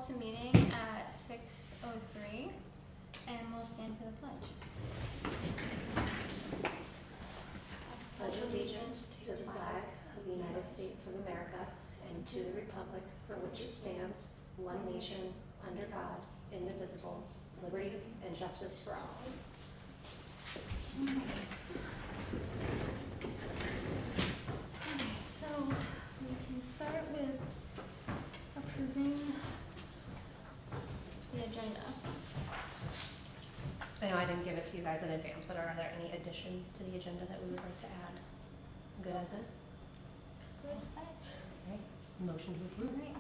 to meeting at 6:03, and we'll stand for the pledge. Pledge allegiance to the flag of the United States of America and to the republic for which it stands, one nation, under God, indivisible, liberty and justice for all. So we can start with approving the agenda. I know I didn't give it to you guys in advance, but are there any additions to the agenda that we would like to add? Good as is? Good, set. All right, motion to approve. All right.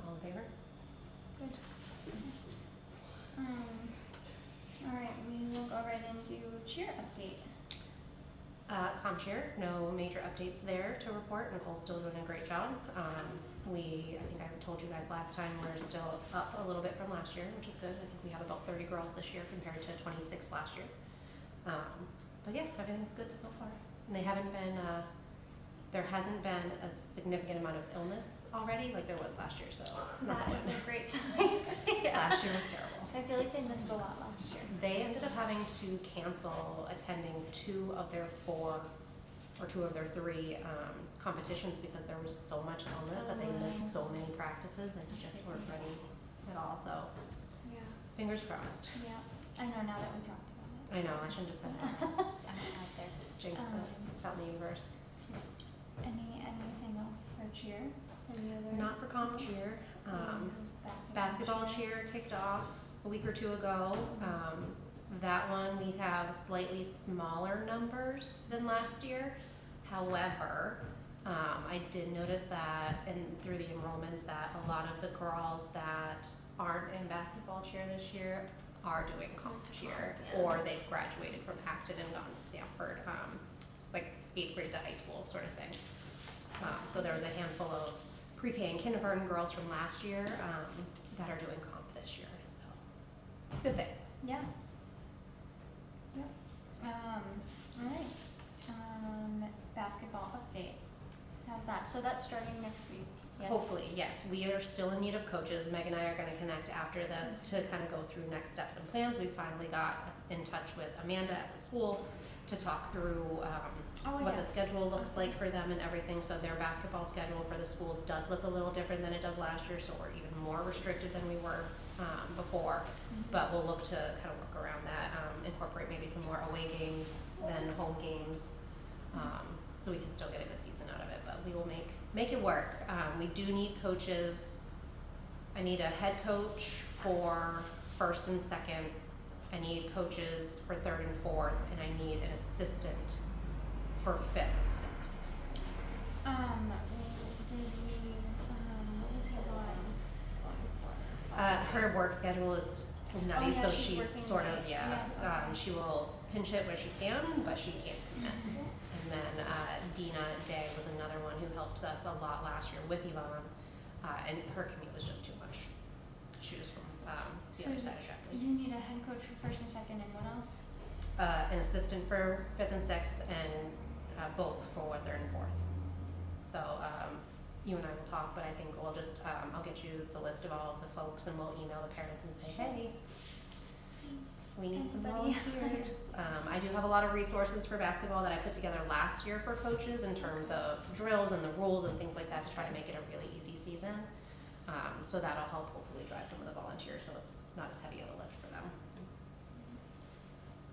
All in favor? Good. All right, we will go right into cheer update. ComCheer, no major updates there to report. Nicole's still doing a great job. I think I told you guys last time, we're still up a little bit from last year, which is good. I think we have about 30 girls this year compared to 26 last year. But yeah, everything's good so far. And they haven't been, there hasn't been a significant amount of illness already like there was last year, so. That is a great sign. Yeah. Last year was terrible. I feel like they missed a lot last year. They ended up having to cancel attending two of their three competitions because there was so much illness that they missed so many practices that they just weren't ready at all. So Yeah. fingers crossed. Yeah. I know now that we talked about it. I know, I shouldn't have said that. It's out there. Jinxed it. It's out in the universe. Anything else for cheer? Any other? Not for ComCheer. Basketball cheer kicked off a week or two ago. That one we have slightly smaller numbers than last year. However, I did notice that through the enrollments that a lot of the girls that aren't in basketball cheer this year are doing ComCheer, or they've graduated from Acton and gone to Stanford, like 8th grade to high school sort of thing. So there was a handful of pre-K and kindergarten girls from last year that are doing comp this year, so it's a good thing. Yeah. Yep. All right. Basketball update. How's that? So that's starting next week. Yes. Hopefully, yes. We are still in need of coaches. Meg and I are going to connect after this to kind of go through next steps and plans. We finally got in touch with Amanda at the school to talk through what the schedule looks like for them and everything. So their basketball schedule for the school does look a little different than it does last year, so we're even more restricted than we were before. But we'll look to kind of work around that, incorporate maybe some more away games than home games, so we can still get a good season out of it. But we will make it work. We do need coaches. I need a head coach for first and second. I need coaches for third and fourth, and I need an assistant for fifth and sixth. What was he on? Her work schedule is nutty, yeah, so she's she's working sort of, late. yeah. Yeah, okay. She will pinch hit where she can, but she can't commit. And then Dina Day was another one who helped us a lot last year with Yvonne, and her commute was just too much. She was from the other side of Shepley. You need a head coach for first and second, and what else? An assistant for fifth and sixth, and both for third and fourth. So you and I will talk, but I think we'll just I'll get you the list of all of the folks, and we'll email the parents and say, hey, we need some volunteers. I do have a lot of resources for basketball that I put together last year for coaches in terms of drills and the rules and things like that to try to make it a really easy season. So that'll help hopefully drive some of the volunteers so it's not as heavy of a lift for them.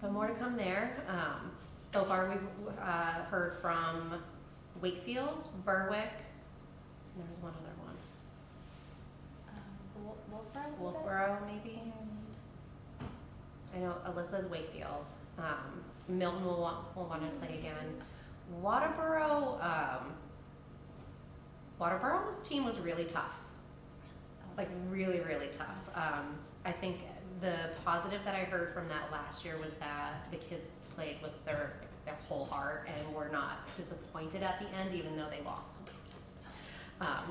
But more to come there. So far we've heard from Wakefield, Berwick, and there's one other one. Wolfboro maybe? I know Alyssa's Wakefield. Milton will want to play again. Waterboro's team was really tough. Like really, really tough. I think the positive that I heard from that last year was that the kids played with their whole heart and were not disappointed at the end, even though they lost.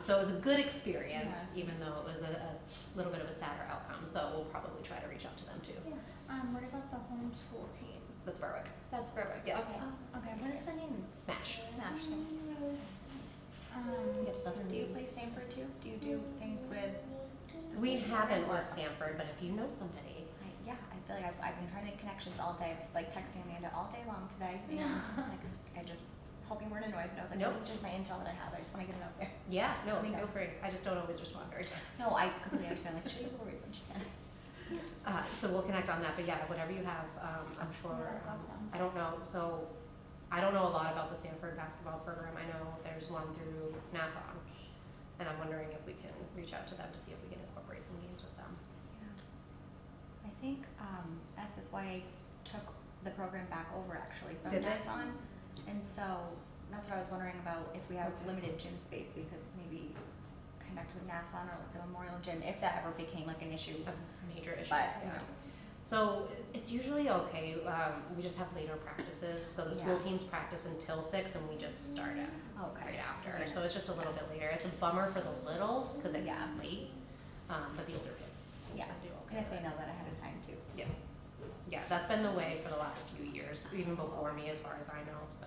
So it was a good experience, even though it was a little bit of a sadder outcome. So we'll probably try to reach out to them too. Yeah. What about the homeschool team? That's Berwick. That's Berwick. Yeah. Okay. Okay. What is the name? Smash. Smash. We have Southern. Do you play Sanford too? Do you do things with? the We same haven't program, or- with Sanford, but if you know somebody. Yeah, I feel like I've been trying to make connections all day. I was like texting Amanda all day long today, and I was like, I just hope you weren't annoyed, but I was like, Nope. this is just my intel that I have. I just want to get it out there. Yeah, no, Let me know. feel free. I just don't always respond very time. No, I completely understand. Like, should you go read when she can? So we'll connect on that, but yeah, whatever you have, I'm sure. Yeah, that's awesome. I don't know, so I don't know a lot about the Sanford basketball program. I know there's one through Nassau, and I'm wondering if we can reach out to them to see if we can incorporate some games with them. Yeah. I think SSYA took the program back over actually from Did they? Nassau, and so that's what I was wondering about. If we have Okay. limited gym space, we could maybe connect with Nassau or like the Memorial Gym if that ever became like an issue. A major issue, But, yeah. So it's usually okay. We just have later practices. So the school Yeah. teams practice until 6 and we just start it Okay. right after. later. So it's just a little bit later. It's a bummer for the littles because it gets Yeah. late, but the older kids Yeah. do And okay. if they know that ahead of time too. Yeah. Yeah, that's been the way for the last few years, even before me as far as I know, so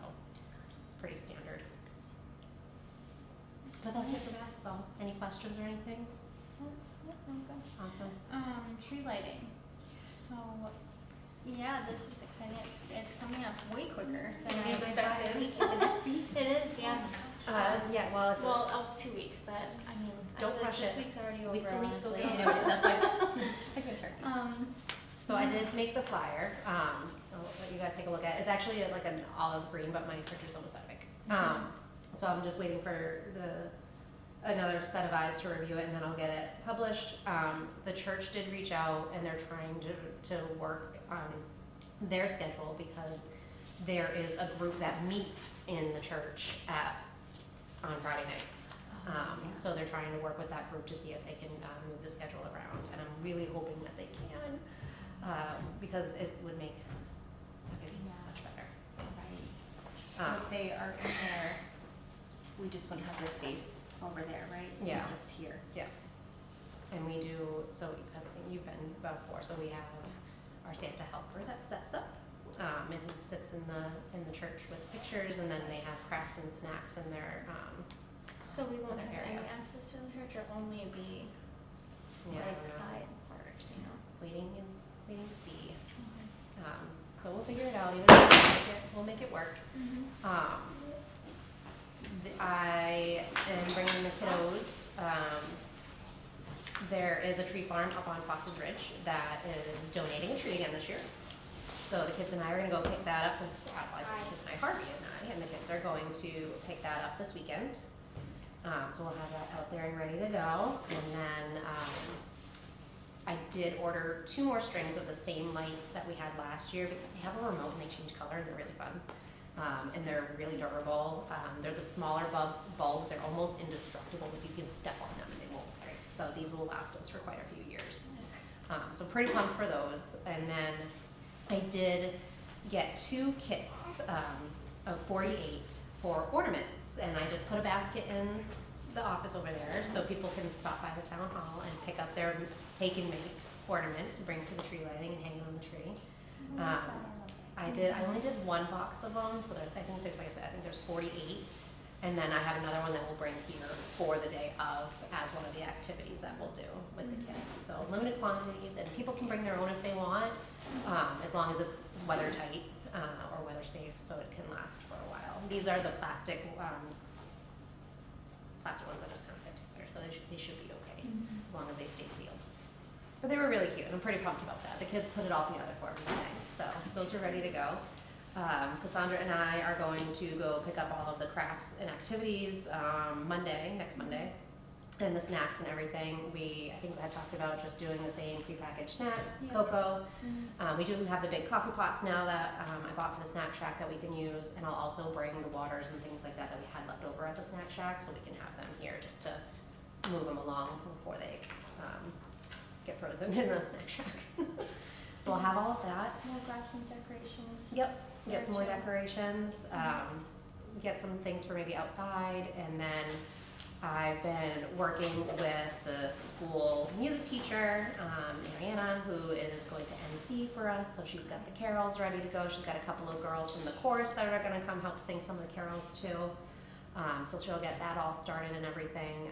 it's pretty standard. But that's it for basketball. Any questions or anything? Yep, I'm good. Awesome. Tree lighting. So, yeah, this is exciting. It's coming up way quicker than I Maybe expected. Is it next week? It is, yeah. Yeah, well, it's Well, 2 weeks, but I mean, Don't I feel like rush this it. week's already over. We still need to go honestly. get I know, that's why. Just like a turkey. so I did make the flyer. I'll let you guys take a look at it. It's actually like an olive green, but my picture's almost epic. So I'm just waiting for another set of eyes to review it, and then I'll get it published. The church did reach out, and they're trying to work on their schedule because there is a group that meets in the church on Friday nights. So they're trying to work with that group to see if they can move the schedule around, and I'm really hoping that they can because it would make everything so much better. Right. So Um, if they are in there, we just wouldn't have the space over there, right? Yeah. Just here. And we do, so you've been before, so we have our Santa helper that sets up. And he sits in the church with pictures, and then they have crafts and snacks in their, So we won't Other have area. any access to the church, or only be yeah, I like don't know, side part, you know? waiting to see. So we'll figure it out, either way, we'll make it work. I am bringing the kiddos. There is a tree farm up on Fox's Ridge that is donating a tree again this year. So the kids and I are gonna go pick that up with, I say the kids and I, Harvey and the kids are going to pick that up this weekend. So we'll have that out there and ready to go. And then, I did order 2 more strings of the same lights that we had last year because they have a remote and they change color and they're really fun. And they're really durable. They're the smaller bulbs. They're almost indestructible, but you can step on them and they won't break. So these will last us for quite a few years. So pretty pumped for those. And then I did get 2 kits of 48 for ornaments. And I just put a basket in the office over there so people can stop by the town hall and pick up their take and make ornament to bring to the tree lighting and hang it on the tree. I only did 1 box of them, so I think there's, like I said, I think there's 48. And then I have another one that we'll bring here for the day of as one of the activities that we'll do with the kids. So limited quantities, and people can bring their own if they want, as long as it's weather tight or weather safe, so it can last for a while. These are the plastic ones that just kind of fit together, so they should be okay as long as they stay sealed. But they were really cute, and I'm pretty pumped about that. The kids put it all together for me today, so those are ready to go. Cassandra and I are going to go pick up all of the crafts and activities next Monday, and the snacks and everything. I think I talked about just doing the same prepackaged snacks, Yeah. cocoa. We do have the big coffee pots now that I bought for the snack shack that we can use, and I'll also bring the waters and things like that we had left over at the snack shack, so we can have them here just to move them along before they get frozen in the snack shack. So I'll have all of that. We'll grab some decorations. Yep, get some more Gotcha. decorations, get some things for maybe outside, and then I've been working with the school music teacher, Mariana, who is going to MC for us, so she's got the carols ready to go. She's got a couple of girls from the chorus that are gonna come help sing some of the carols too. So she'll get that all started and everything.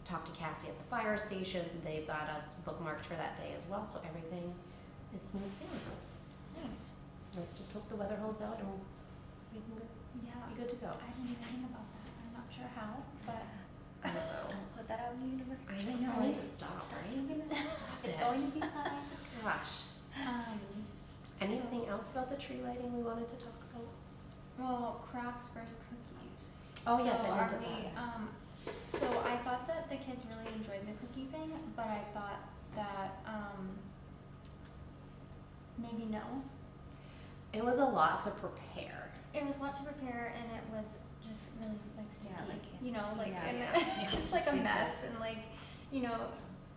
Talk to Cassie at the fire station. They've got us bookmarked for that day as well, so everything is smooth sailing. Nice. Let's just hope the weather holds out and we can Yeah. be good to go. I didn't even think about that. I'm not sure how, but I don't know. Don't put that out in the universe. I know, I need to stop, right? Stop it's it. going to be fine. Gosh. Anything else about the tree lighting we wanted to talk about? Well, crafts versus cookies. Oh, yes, So I are did we, decide. so I thought that the kids really enjoyed the cookie thing, but I thought that, maybe no. It was a lot to prepare. It was a lot to prepare and it was just really like sticky, Yeah, like, you know, like, yeah, and yeah. it's just like a Sticky. mess and like, you know,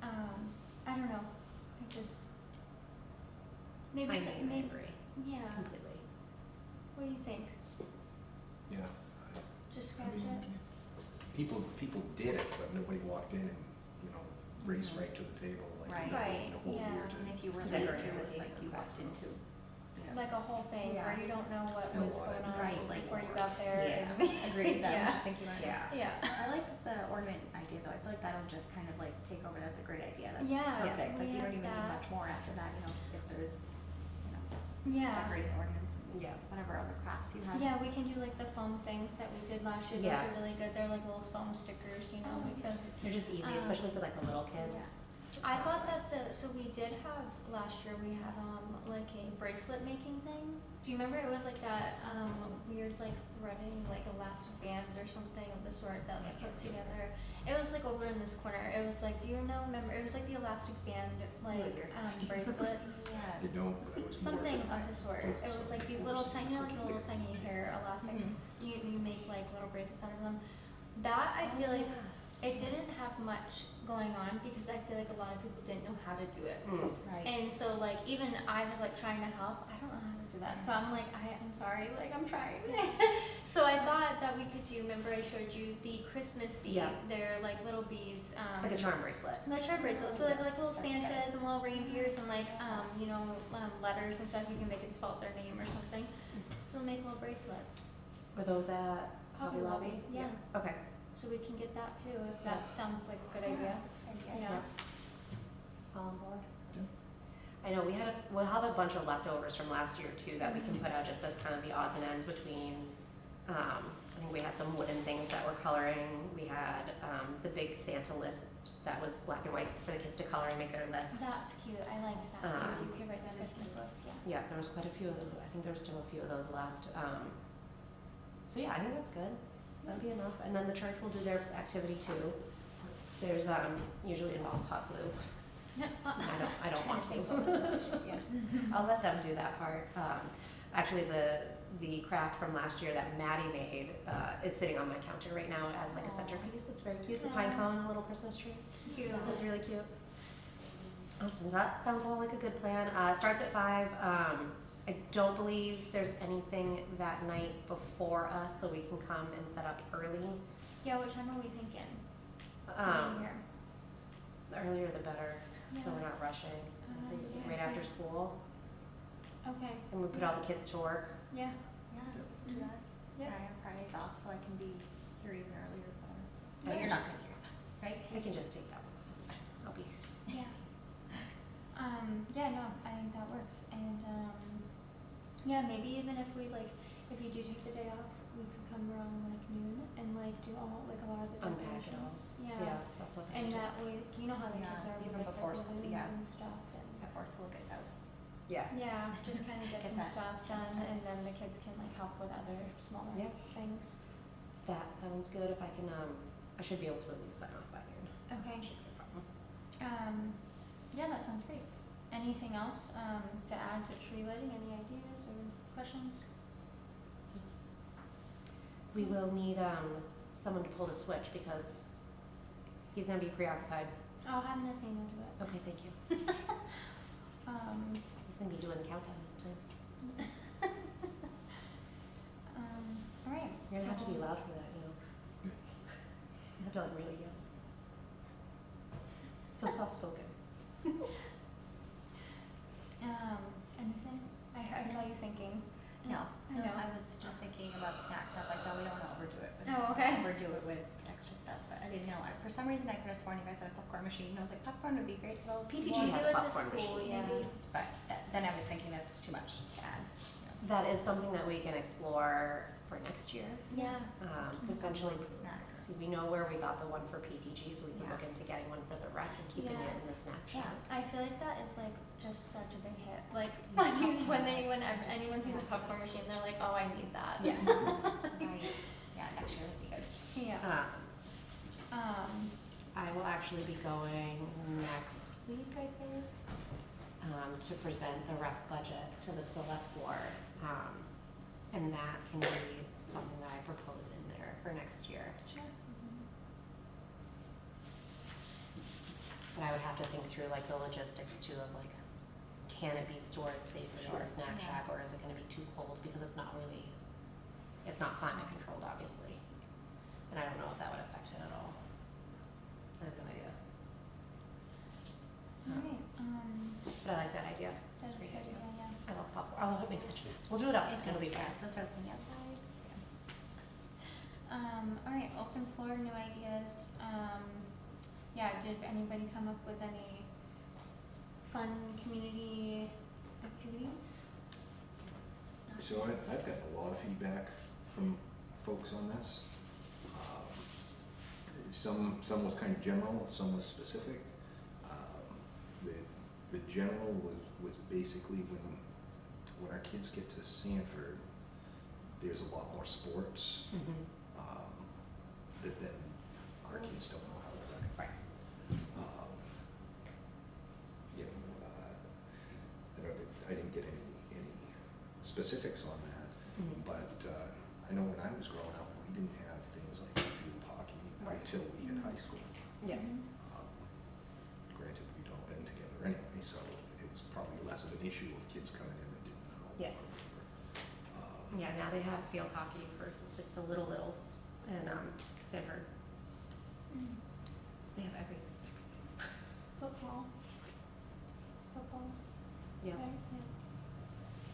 I don't know, I just, maybe, I so- mean, I maybe, agree yeah, completely. what do you think? Yeah. Just I scratch mean, it? people did it, but nobody walked in and, raced right to the table like Right. the whole yeah. year And to. if you were To late decorate too, it, it's like you okay. walked into, Like a whole thing where Yeah. you don't know what Yeah, was well, going on right, like- before you got there. yes, and- agreed, that, Yeah. I'm just thinking about it. Yeah. Yeah. I like the ornament idea though, I feel like that'll just kind of like take over, that's a great idea, that's Yeah, perfect, like we you don't have even need that. much more after that, if there's, Yeah. decorating ornaments and Yeah. whatever other crafts you have. Yeah, we can do like the foam things that we did last year. Yeah. Those are really good. They're like little foam stickers, you know. Oh, Like those. They're just easy, especially for like the little kids. I thought that so we did have last year we had like a bracelet making thing. Do you remember it was like that weird like threading like elastic bands or something of the sort that like put together. It was like over in this corner. It was like, do you remember? It was like the elastic band like bracelets. Yes. You don't, that was more. Something of the sort. It was like these little tiny, like the little tiny hair elastics. You make like little bracelets out of them. That I feel like it didn't have much going on because I feel like a lot of people didn't know how to do it. Right. And so like even I was like trying to help. I don't know how to do that. So I'm like, I'm sorry, like I'm trying. So I thought that we could do, remember I showed you the Christmas bead. Yeah. They're like little beads. It's like a charm bracelet. The charm bracelets. So they have like little That's Santas and little reindeers and like letters and stuff. They can spell out their name or something. So they'll make little bracelets. Were those at Hobby Lobby? Yeah. Okay. So we can get that too if that sounds like a good idea. That's a good idea. Yeah. All on board. Yeah. I know we'll have a bunch of leftovers from last year too that we can put out just as kind of the odds and ends between. I think we had some wooden things that we're coloring. We had the big Santa list that was black and white for the kids to color and make their list. That's cute. I liked that too. Um, You could write that Christmas list. Yeah. Yeah, there was quite a few of those. I think there were still a few of those left. So yeah, I think that's good. That'd be enough. And then the church will do their activity too. There's usually involves hot glue. I don't want to. Yeah. I'll let them do that part. Actually, the craft from last year that Maddie made is sitting on my counter right now as like a centerpiece. It's very cute. It's a pine cone and a little Christmas tree. Cute. It's really cute. Awesome. That sounds all like a good plan. Starts at 5. I don't believe there's anything that night before us, so we can come and set up early. Yeah. What time are we thinking to Um, be here? The earlier the better, so Yeah. we're not rushing. I'd say Yeah, right so- after school, Okay. and we put all the kids to work. Yeah. Yeah, do that. Yeah. I have Fridays off, so I can be here even earlier. So Yeah. you're not gonna be here, so, right? I can just take that one. It's fine. I'll be here. Yeah. Yeah, no, I think that works. And yeah, maybe even if we if you do take the day off, we could come around like noon and like do all like a lot of the Unpack it all. decorations. That's what And that way, you know how the Yeah, kids are with even like the before school, balloons yeah. and stuff. And Before school gets out. Yeah. yeah, just kind of get Get some that stuff done, started. and then the kids can like help with other smaller Yeah. things. That sounds good. If I can, I should be able to at least sign off by noon. Okay. Shouldn't be a problem. Yeah, that sounds great. Anything else to add to tree lighting? Any ideas or questions? We will need someone to pull the switch because he's gonna be preoccupied. I'll have Nassina do it. Okay, thank you. He's gonna be doing the countdown this time. All right. You're gonna have to be so- loud for that, you know. You have to like really yell. So soft spoken. Anything? I saw you thinking. No, I no, know. I was just thinking about snacks, and I was like, no, we don't wanna overdo it. Oh, okay. Overdo it with extra stuff, but I didn't know, for some reason I could have sworn you guys had a popcorn machine, and I was like, popcorn would be great for those. PTG Well, we has do a at the popcorn school, machine. yeah. Maybe, but then I was thinking that's too much to add, you know. That is something that we can explore for next year. Yeah. Potentially, Snacks. see, we know where we got the one for PTG, so we can Yeah. look into getting one for the rec and keeping Yeah. it in the snack Yeah. shack. I feel like that is like just such a big hit. Like Yeah. when anyone sees a popcorn machine, they're like, oh, I need that. Yes. Right, yeah, next year would be good. Yeah. I will actually be going next week, I think, to present the rec budget to the select board. And that can be something that I propose in there for next year. Sure. But I would have to think through like the logistics too of like, can it be stored safely in Sure, the snack yeah. shack, or is it gonna be too cold, because it's not climate controlled, obviously. And I don't know if that would affect it at all. I have no idea. Alright, But I like that idea. that's It's a good, great idea. yeah. I love popcorn. Oh, it makes such a mess. We'll do it outside. It'll be Yeah, fine. let's start thinking outside. Alright, open floor, new ideas. Yeah, did anybody come up with any fun community activities? So I've gotten a lot of feedback from folks on this. Some was kind of general, some was specific. The general was basically when our kids get to Sanford, there's a lot more sports Mm-hmm. that then our kids don't know how to play. Right. You know, I didn't get any specifics on that, Mhm. but I know when I was growing up, we didn't have things like field hockey until we hit high school. Yeah. Granted, we'd all been together anyway, so it was probably less of an issue of kids coming in that didn't know. Yeah. Yeah, now they have field hockey for like the littles in Sanford. Mm. They have everything. Football. Yeah. Right,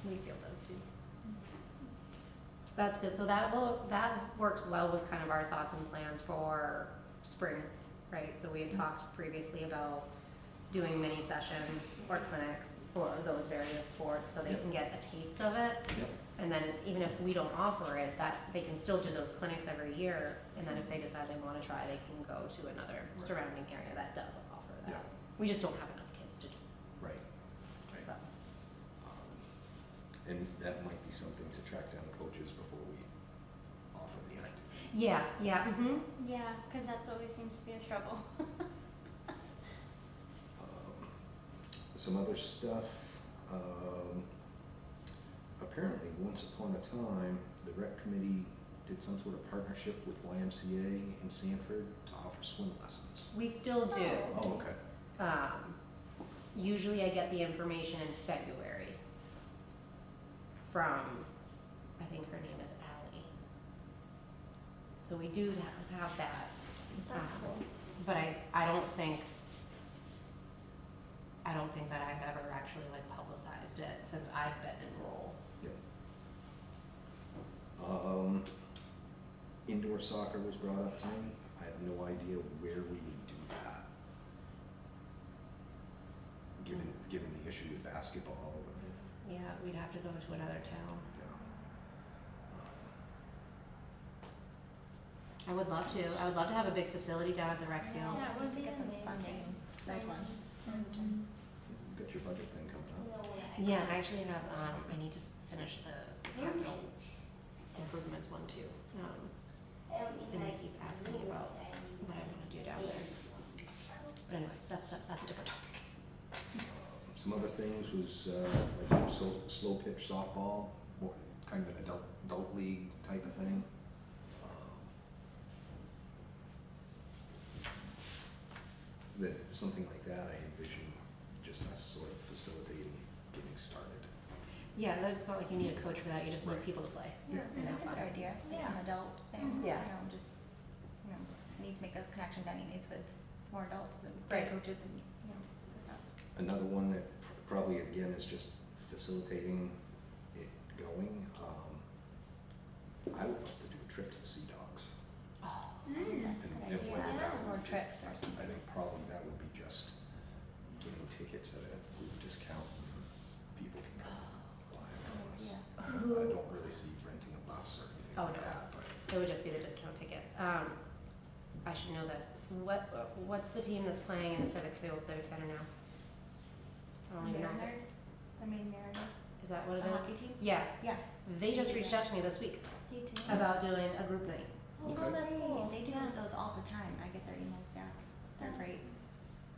Wakefield does too. That's good. So that works well with kind of our thoughts and plans for spring, right? So we had talked previously about doing mini sessions or clinics for those various sports so they Yep. can get a taste of it. Yep. And then even if we don't offer it, that they can still do those clinics every year. And then if they decide they want to try, they can go to another Right. surrounding area that does offer that. Yeah. We just don't have enough kids to do Right. it. So. And that might be something to track down coaches before we offer the activity. Yeah, yeah, mm-hmm. yeah, because that's always seems to be a struggle. Some other stuff, apparently, once upon a time, the rec committee did some sort of partnership with YMCA in Sanford to offer swim lessons. We still do. Oh, okay. Usually I get the information in February from, I think her name is Ally. So we do have that. That's cool. But I don't think that I've ever actually like publicized it since I've been enrolled. Yep. Indoor soccer was brought up to me. I have no idea where we would do that. Given the issue with basketball. Yeah, we'd have to go to another town. I would love to. I would love to have a big facility down at the rec field. Yeah, it would be Get some amazing. funding, that one. You got your budget thing coming up. Yeah, I actually have, I need to finish the capital improvements one too. And they keep asking me about what I wanna do down there. But anyway, that's a different topic. Some other things was like slow pitch softball, more kind of an adult league type of thing. That something like that, I envision just us sort of facilitating getting started. Yeah, that's not like you need a coach for that, you just need Right. people to play. Yeah. And have That's a fun. good idea, like Yeah. some adult things, Yeah. just, need to make those connections anyways with more adults and Right. coaches and, stuff like that. Another one that probably again is just facilitating it going. I would love to do a trip to the Sea Dogs. Oh, Mm. that's a good And idea. whether that Road would- trips or I something. think probably that would be just getting tickets at a group discount and people can come buy it from us. Yeah. I don't really see renting a bus or anything Oh, like no. that, but It would just be the discount tickets. I should know this. What's the team that's playing in the old Civic Center now? I don't even know. Mariners, the main Mariners, Is that what it the is? hockey team. Yeah, Yeah. they just reached out to me this week They do. about doing a group night. Oh, Okay. that's cool. They do Yeah. those all the time. I get their emails. Yeah, they're great.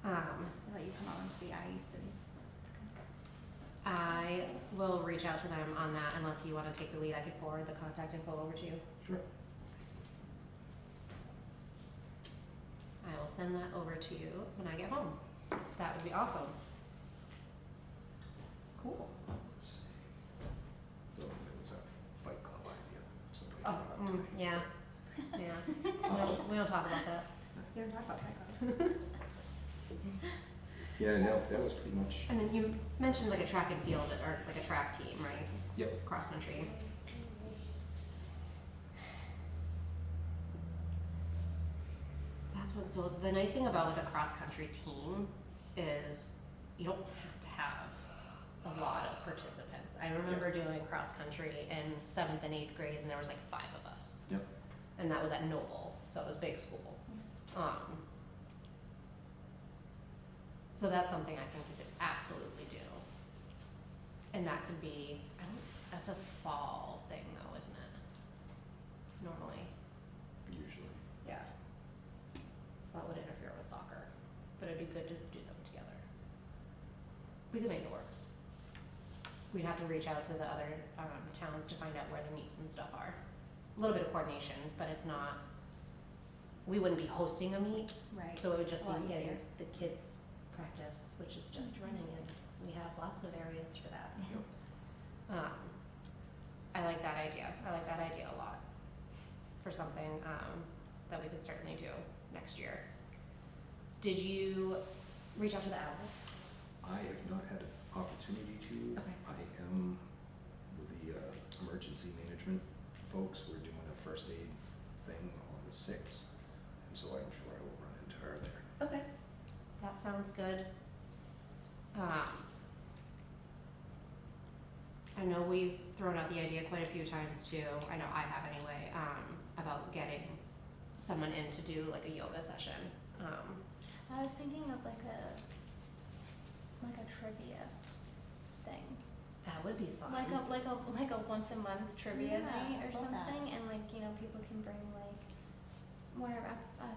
They let you come out onto the ice and. I will reach out to them on that unless you want to take the lead. I could forward the contact info over to you. sure. I will send that over to you when I get home. That would be awesome. Cool. Let's see. So there was that Fight Club idea, somebody Oh, brought up to me. yeah, yeah. We don't talk about that. You don't talk about Fight Yeah, that was pretty much, And then you mentioned like a track and field or like a track team, right? yep. Cross country. That's what, so the nice thing about like a cross country team is you don't have to have a lot of participants. I remember doing cross country in 7th and 8th grade and there was like 5 of us. Yep. And that was at Noble, so it was big school. So that's something I think you could absolutely do. And that could be, that's a fall thing though, isn't it? Normally, Usually. yeah. So that would interfere with soccer, but it'd be good to do them together. We could make it work. We'd have to reach out to the other towns to find out where the meets and stuff are. A little bit of coordination, but it's not, we wouldn't be hosting a meet, Right. so it would just A lot be getting easier. the kids practice, which is just running, and we have lots of areas for that. I like that idea. I like that idea a lot for something that we could certainly do next year. Did you reach out to the Owls? I have not had an opportunity to. Okay. I am with the emergency management folks. We're doing a first aid thing on the 6th, and so I'm sure I will run into her there. Okay. That sounds good. I know we've thrown out the idea quite a few times too, I know I have anyway, about getting someone in to do like a yoga session. I was thinking of like a trivia thing, That would be fun. like a once a month trivia Yeah, night or love that. something, and like people can bring like whatever a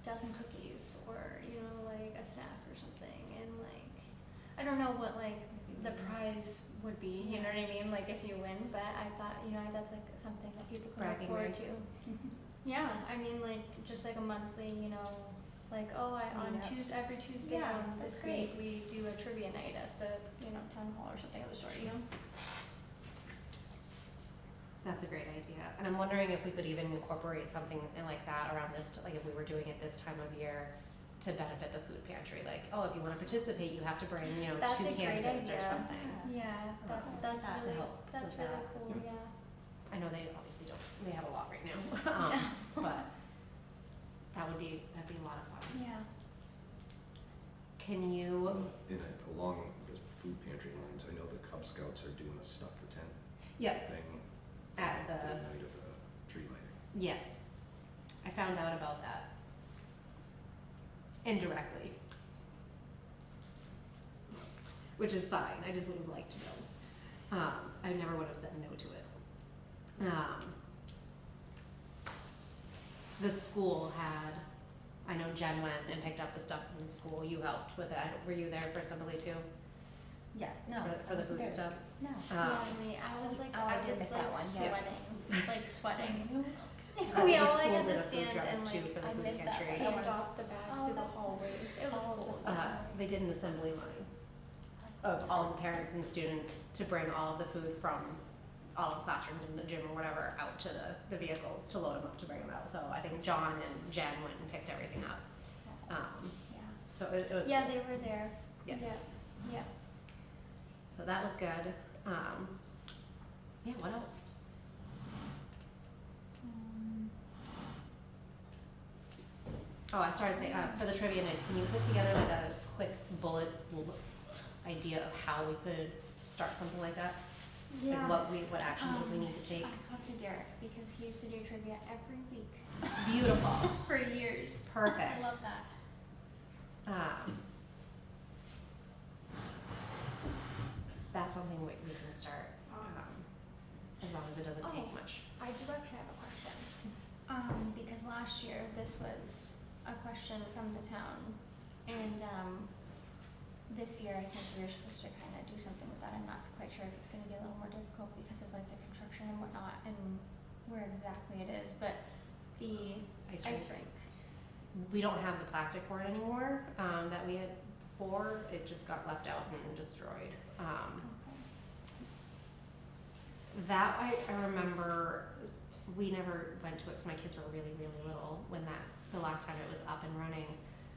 dozen cookies or like a snack or something, and like I don't know what like the prize would be, you know what I mean? Like if you win, but I thought that's like something that people can look Bragging forward rights. to. Yeah, I mean like just like a monthly, like on Meetup. every Tuesday Yeah, this that's week we do a trivia night at the town hall or something of the sort. That's a great idea, and I'm wondering if we could even incorporate something like that around this, like if we were doing it this time of year to benefit the food pantry, like, oh, if you wanna participate, you have to bring, That's 2 a great canned goods or idea. something. Yeah, that's that to really help that's with really that. cool. Yeah. Yeah. I know they obviously don't, they have a lot right now, Yeah. but that'd be a lot of fun. Yeah. Can you, Along the food pantry lines, I know the Cub Scouts are doing a stuff for tent yep, thing at the the, night of the tree lighting. yes, I found out about that indirectly, which is fine, I just would have liked to know. I never would have said no to it. The school had, I know Jen went and picked up the stuff from the school, you helped with it, were you there for Assembly too? Yes. No. For the food stuff? No. Yeah, I was like, Oh, I did was miss like that one, yes. sweating, like sweating. Uh, We the all school like had did to a food stand drive and too like for the I food missed that pantry. one. hand off the bags Oh, to the that's hallways. It was cool. They did an assembly line of all the parents and students to bring all of the food from all the classrooms in the gym or whatever out to the vehicles to load them up to bring them out. So I think John and Jen went and picked everything up. Yeah. So it was Yeah, cool. they were there. Yeah. Yeah. Yeah. So that was good. Yeah, what else? Oh, I started to say, for the trivia nights, can you put together like a quick bullet idea of how we could start something like that? Yeah. Like what actions we need to take? I talked to Derek because he used to do trivia every week Beautiful. for years. Perfect. I love that. That's something we can start, as long as it doesn't take Oh. much. I do actually have a question. Because last year this was a question from the town, and this year I think we were supposed to kind of do something with that. I'm not quite sure if it's going to be a little more difficult because of like the construction and whatnot, and where exactly it is. But the Ice ice rink. rink. We don't have the plastic for it anymore, that we had before. It just got left out and destroyed. That I remember, we never went to it because my kids were really, really little when the last time it was up and running.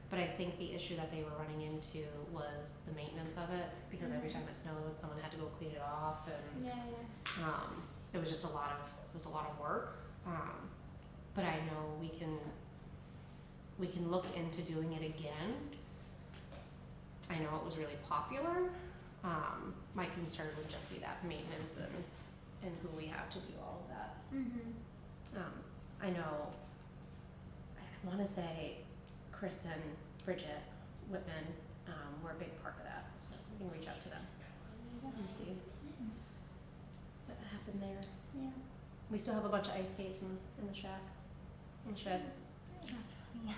But I think the issue that they were running into was the maintenance of it, because every time it snowed, someone had to go clean it off, and Yeah, yeah. it was just a lot of work. But I know we can look into doing it again. I know it was really popular. My concern would just be that maintenance and who we have to do all of that. I know, I want to say Chris and Bridget Whitman were a big part of that, so we can reach out to them and see what happened there. Yeah. We still have a bunch of ice skates in the shack, in the shed. That's funny.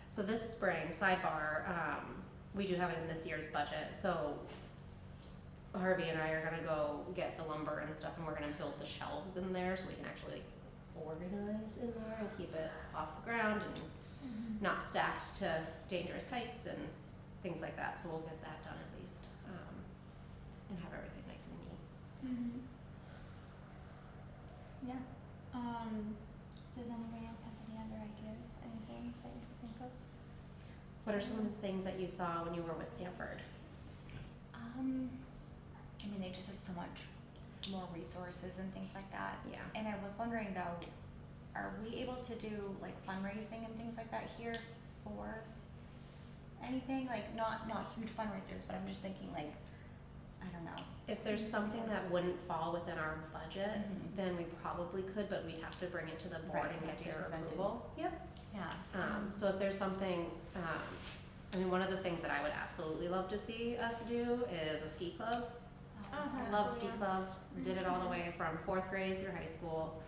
So this spring, sidebar, we do have it in this year's budget, so Harvey and I are gonna go get the lumber and stuff, and we're gonna build the shelves in there so we can actually organize in there and keep it off the ground and not stacked to dangerous heights and things like that. So we'll get that done at least, and have everything nice and neat. Yeah. Does anybody else have any other ideas? Anything that you can think of? What are some of the things that you saw when you were with Stanford? I mean, they just have so much more resources and things like that. Yeah. And I was wondering though, are we able to do like fundraising and things like that here for anything? Like not huge fundraisers, but I'm just thinking like, I don't know. If there's something that wouldn't fall within our budget, Mhm. then we probably could, but we'd have to bring it to the board Right, and we get have to get their presented. approval. Yep. Yeah. So if there's something, I mean, one of the things that I would absolutely love to see us do is a ski club. Oh, I that's love cool, ski yeah. clubs, did it all the way from 4th grade through high school.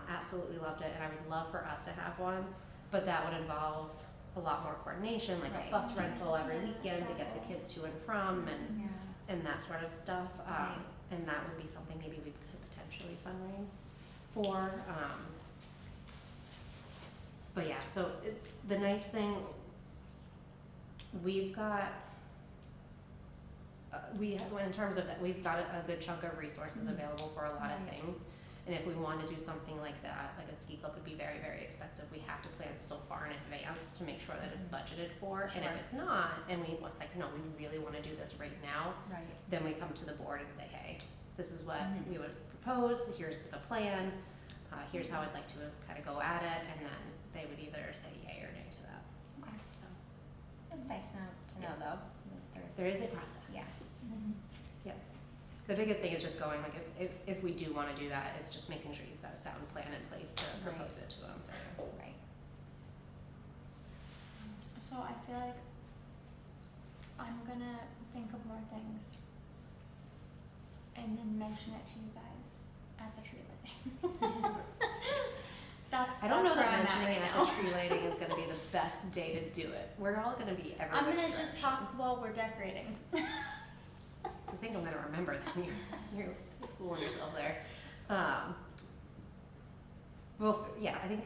Absolutely loved it, and I would love for us to have one, but that would involve a lot more coordination, like Right. a bus rental every Yeah, weekend to get the travel. kids to and from, Yeah. and that sort of stuff. Right. And that would be something maybe we could potentially fundraise for. But yeah, so the nice thing, we've got, in terms of that, we've got a good chunk of resources Mhm. available for a lot of Right. things. And if we want to do something like that, like a ski club would be very, very expensive. We have to plan so far in advance to make sure that it's Mhm. budgeted for. And Sure. if it's not, and we was like, no, we really want to do this right now, Right. then we come to the board and say, hey, this is what Mhm. we would propose, here's the plan, here's how I'd like to kind of go at it, and then they would either say yay or nay to that. Okay. So That's nice to know Yes. though. there is a process. Yeah. The biggest thing is just going, like, if we do want to do that, it's just making sure you've got a sound plan in place to Right. propose it to them, so. Right. So I feel like I'm gonna think of more things and then mention it to you guys at the tree lighting. That's I don't know where that I'm mentioning at it right at now. the tree lighting is gonna be the best day to do it. We're all gonna be everywhere. I'm gonna just talk while we're decorating. I think I'm gonna remember that. You're fooling yourself there. Well, yeah, I think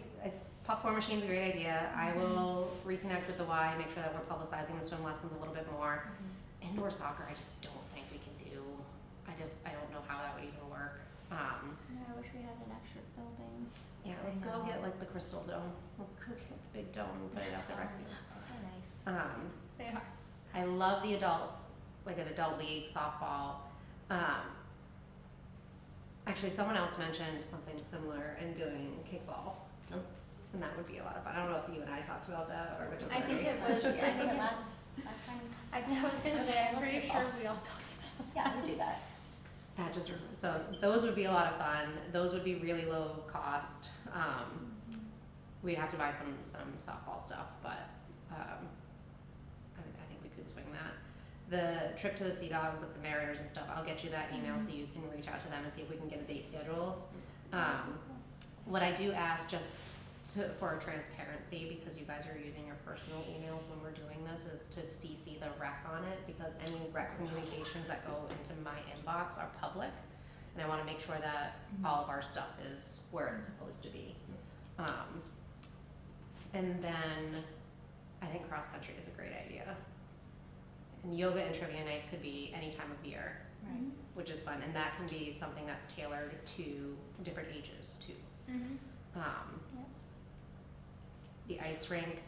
popcorn machine's a great idea. I will reconnect with the Y, make sure that we're publicizing the swim lessons a little bit more. Indoor soccer, I just don't think we can do. I don't know how that would even work. Yeah, I wish we had an extra building. Yeah, I let's go know. get like the crystal dome. Let's go get the big dome and put it out the rec field. Those are nice. They are. I love the adult, like an adult league softball. Actually, someone else mentioned something similar in doing kickball, Yep. and that would be a lot of fun. I don't know if you and I talked about that or if it was I think already- it was, I think it last time. I was gonna say, I'm pretty sure we all talked about that. Yeah, we do that. That just, so those would be a lot of fun. Those would be really low cost. We'd have to buy some softball stuff, but, I think we could swing that. The trip to the Sea Dogs at the Mariners and stuff, I'll get you that email so you can reach out to them and see if we can get a date scheduled. What I do ask just for transparency, because you guys are using your personal emails when we're doing this, is to CC the rec on it, because any rec communications that go into my inbox are public. And I wanna make sure that all of our stuff is where it's supposed to be. And then I think cross-country is a great idea. And yoga and trivia nights could be any time of year, Right. which is fun, and that can be something that's tailored to different ages too. Mm-hmm. Yep. The ice rink,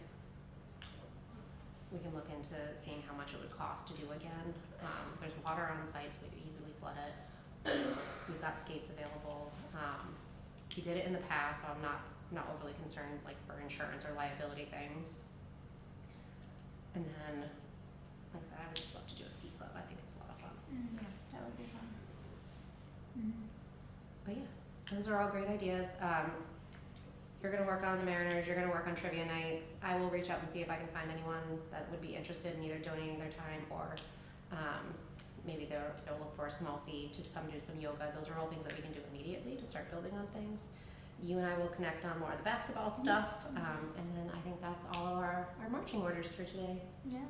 we can look into seeing how much it would cost to do again. There's water on site, so we could easily flood it. We've got skates available. We did it in the past, so I'm not overly concerned, like, for insurance or liability things. And then, like I said, I would just love to do a ski club. I think it's a lot of fun. Mm-hmm. Yeah, that would be fun. Mm-hmm. But yeah, those are all great ideas. You're gonna work on the Mariners, you're gonna work on trivia nights. I will reach out and see if I can find anyone that would be interested in either donating their time or, maybe they'll look for a small fee to come do some yoga. Those are all things that we can do immediately to start building on things. You and I will connect on more of the basketball stuff, and then I think that's all of our marching orders for today. Yeah.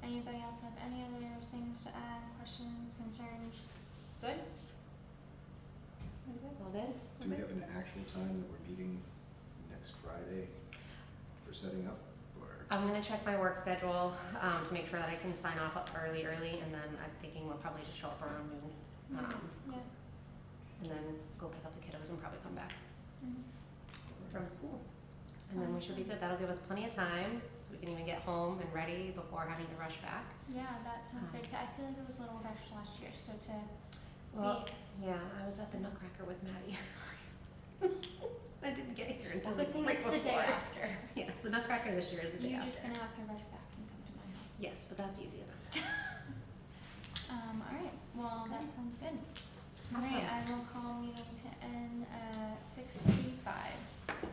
Anybody else have any other things to add, questions, concerns? Good? All good? Do we have an actual time that we're meeting next Friday for setting up, or? I'm gonna check my work schedule, to make sure that I can sign off early, and then I'm thinking we'll probably just show up around noon. Yeah. And then go pick up the kiddos and probably come back Mhm. from school. And then we should be good. That'll give us plenty of time, so we can even get home and ready before having to rush back. Yeah, that sounds good. I feel like it was a little rushed last year, so to Well, yeah, I was at the Nutcracker with Maddie. I didn't get here until good thing right it's the day before. after. Yes, the Nutcracker this year is the day You're after. just gonna have to rush back and come to my house. Yes, but that's easy enough. Alright, well, that sounds good. Awesome. Alright, I will call meeting to end at 6:55. So,